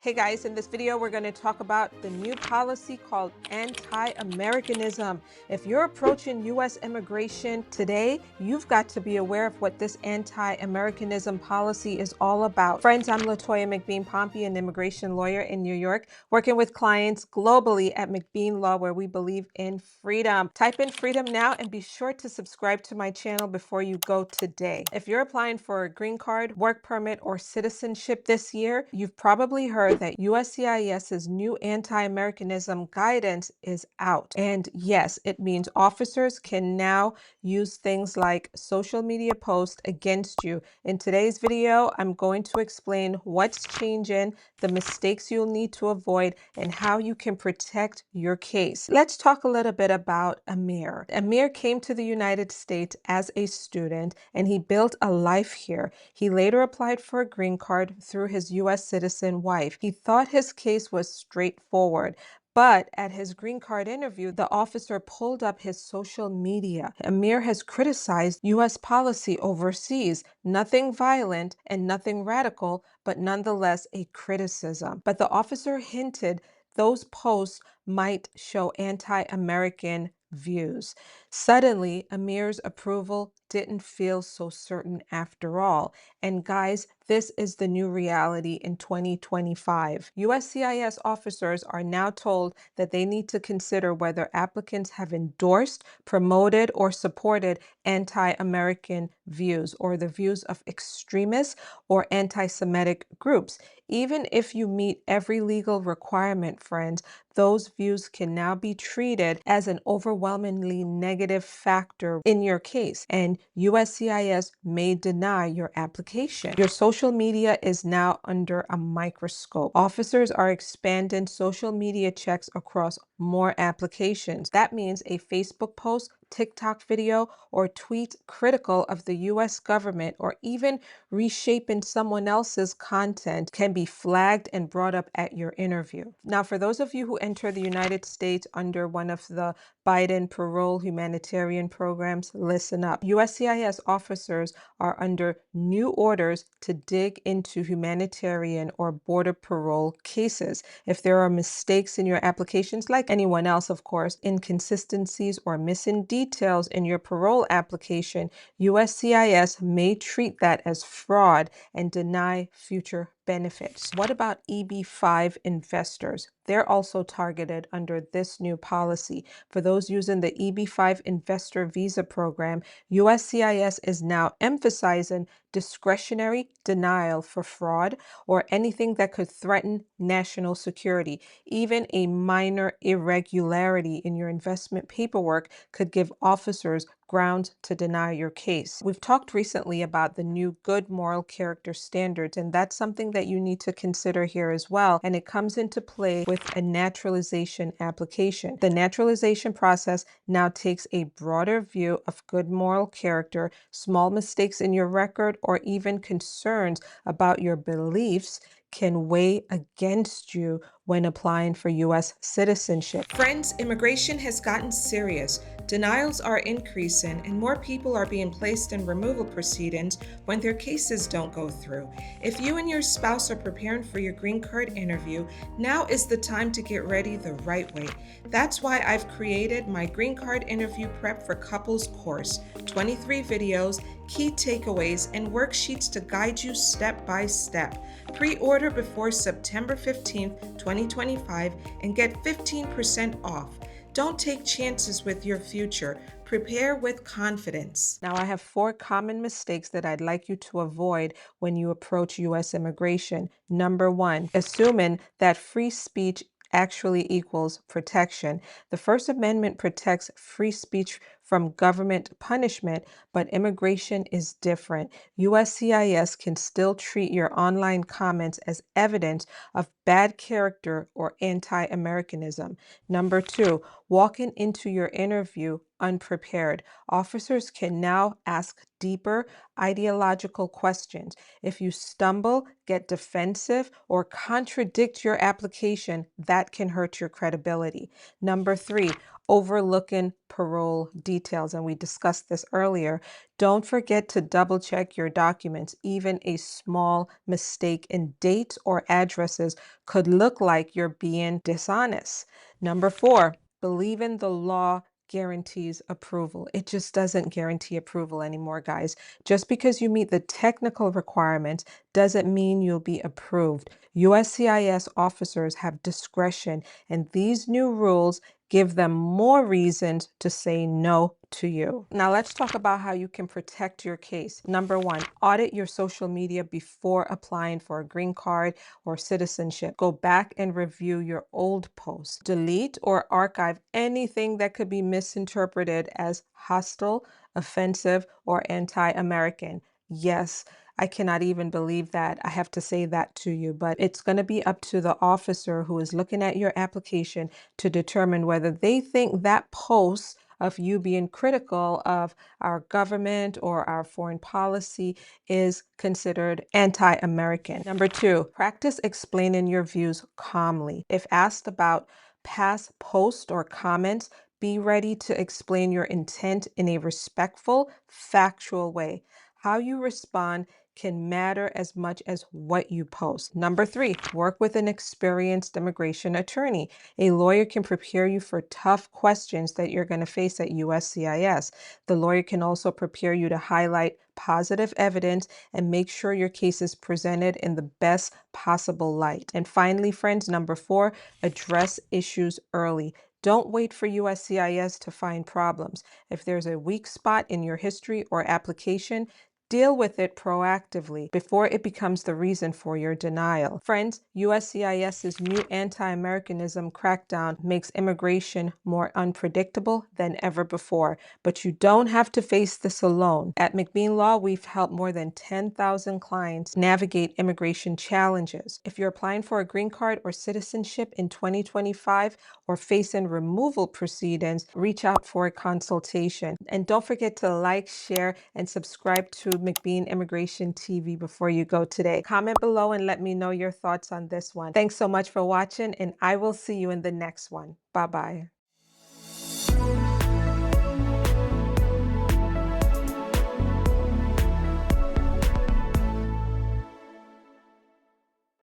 Hey guys, in this video, we're going to talk about the new policy called anti-Americanism. If you're approaching U.S. immigration today, you've got to be aware of what this anti-Americanism policy is all about. Friends, I'm Latoya McBean Pompey, an immigration lawyer in New York, working with clients globally at McBean Law, where we believe in freedom. Type in freedom now and be sure to subscribe to my channel before you go today. If you're applying for a green card, work permit, or citizenship this year, you've probably heard that USCIS's new anti-Americanism guidance is out. And yes, it means officers can now use things like social media posts against you. In today's video, I'm going to explain what's changing, the mistakes you'll need to avoid, and how you can protect your case. Let's talk a little bit about Amir. Amir came to the United States as a student and he built a life here. He later applied for a green card through his U.S. citizen wife. He thought his case was straightforward. But at his green card interview, the officer pulled up his social media. Amir has criticized U.S. policy overseas. Nothing violent and nothing radical, but nonetheless a criticism. But the officer hinted those posts might show anti-American views. Suddenly, Amir's approval didn't feel so certain after all. And guys, this is the new reality in 2025. USCIS officers are now told that they need to consider whether applicants have endorsed, promoted, or supported anti-American views or the views of extremists or anti-Semitic groups. Even if you meet every legal requirement, friends, those views can now be treated as an overwhelmingly negative factor in your case, and USCIS may deny your application. Your social media is now under a microscope. Officers are expanding social media checks across more applications. That means a Facebook post, TikTok video, or tweet critical of the U.S. government, or even reshaping someone else's content, can be flagged and brought up at your interview. Now, for those of you who enter the United States under one of the Biden Parole Humanitarian programs, listen up. USCIS officers are under new orders to dig into humanitarian or border parole cases. If there are mistakes in your applications, like anyone else, of course, inconsistencies or missing details in your parole application, USCIS may treat that as fraud and deny future benefits. What about EB-5 investors? They're also targeted under this new policy. For those using the EB-5 investor visa program, USCIS is now emphasizing discretionary denial for fraud or anything that could threaten national security. Even a minor irregularity in your investment paperwork could give officers grounds to deny your case. We've talked recently about the new good moral character standards, and that's something that you need to consider here as well. And it comes into play with a naturalization application. The naturalization process now takes a broader view of good moral character. Small mistakes in your record or even concerns about your beliefs can weigh against you when applying for U.S. citizenship. Friends, immigration has gotten serious. Denials are increasing and more people are being placed in removal proceedings when their cases don't go through. If you and your spouse are preparing for your green card interview, now is the time to get ready the right way. That's why I've created my green card interview prep for couples course, 23 videos, key takeaways, and worksheets to guide you step by step. Pre-order before September 15th, 2025 and get 15% off. Don't take chances with your future. Prepare with confidence. Now, I have 4 common mistakes that I'd like you to avoid when you approach U.S. immigration. Number 1, assuming that free speech actually equals protection. The First Amendment protects free speech from government punishment, but immigration is different. USCIS can still treat your online comments as evidence of bad character or anti-Americanism. Number 2, walking into your interview unprepared. Officers can now ask deeper ideological questions. If you stumble, get defensive, or contradict your application, that can hurt your credibility. Number 3, overlooking parole details. details, and we discussed this earlier. Don't forget to double check your documents. Even a small mistake in dates or addresses could look like you're being dishonest. Number 4, believe in the law guarantees approval. It just doesn't guarantee approval anymore, guys. Just because you meet the technical requirements doesn't mean you'll be approved. USCIS officers have discretion, and these new rules give them more reasons to say no to you. Now let's talk about how you can protect your case. Number 1, audit your social media before applying for a green card or citizenship. Go back and review your old posts. Delete or archive anything that could be misinterpreted as hostile, offensive, or anti-American. Yes, I cannot even believe that I have to say that to you, but it's going to be up to the officer who is looking at your application to determine whether they think that post of you being critical of our government or our foreign policy is considered anti-American. Number 2, practice explaining your views calmly. If asked about past posts or comments, be ready to explain your intent in a respectful, factual way. How you respond can matter as much as what you post. Number 3, work with an experienced immigration attorney. A lawyer can prepare you for tough questions that you're going to face at USCIS. The lawyer can also prepare you to highlight positive evidence and make sure your case is presented in the best possible light. And finally, friends, number 4, address issues early. Don't wait for USCIS to find problems. If there's a weak spot in your history or application, deal with it proactively before it becomes the reason for your denial. Friends, USCIS's new anti-Americanism crackdown makes immigration more unpredictable than ever before, but you don't have to face this alone. At McBean Law, we've helped more than 10,000 clients navigate immigration challenges. If you're applying for a green card or citizenship in 2025 or facing removal proceedings, reach out for a consultation. And don't forget to like, share, and subscribe to McBean Immigration TV before you go today. Comment below and let me know your thoughts on this one. Thanks so much for watching, and I will see you in the next one. Bye-bye.